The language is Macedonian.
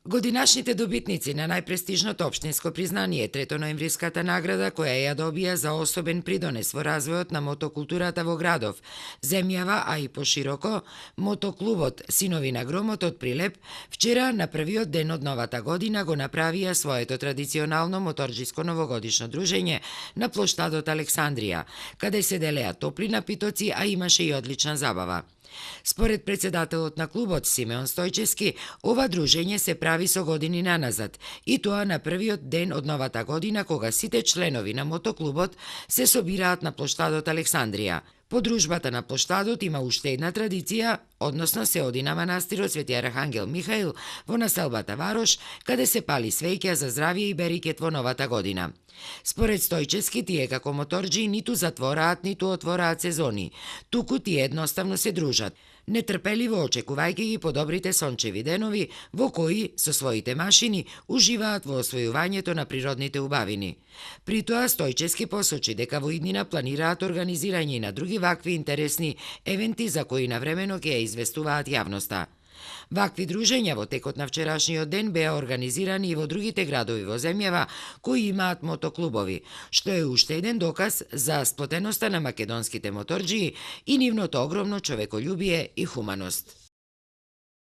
Годинашните добитници на најпрестижното општинско признание, третоноемвриската награда која ја добија за особен придонес во развојот на мотокултурата во градов, земјава, а и пошироко, мотоклубот Синови на громот од Прилеп, вчера на првиот ден од новата година го направија своето традиционално моторџиско новогодишно дружење на плоштадот Александрија, каде се делеа топли напитоци, а имаше и одлична забава. Според председателот на клубот Симеон Стојчевски, ова дружење се прави со години наназад, и тоа на првиот ден од новата година кога сите членови на мотоклубот се собираат на плоштадот Александрија. Подружбата на плоштадот има уште една традиција, односно се оди на манастирот Свети Архангел Михаил во населбата Варош, каде се пали свеќа за здравје и берикет во новата година. Според Стојчевски, тие како моторџи ниту затвораат, ниту отвораат сезони, туку тие едноставно се дружат, нетрпеливо очекувајќи ги подобрите сончеви денови во кои со своите машини уживаат во освојувањето на природните убавини. При тоа Стојчевски посочи дека во иднина планираат организирање и на други вакви интересни евенти за кои навремено ќе ја известуваат јавноста. Вакви дружења во текот на вчерашниот ден беа организирани и во другите градови во земјава кои имаат мотоклубови, што е уште еден доказ за сплотеноста на македонските моторџии и нивното огромно човеколјубие и хуманост.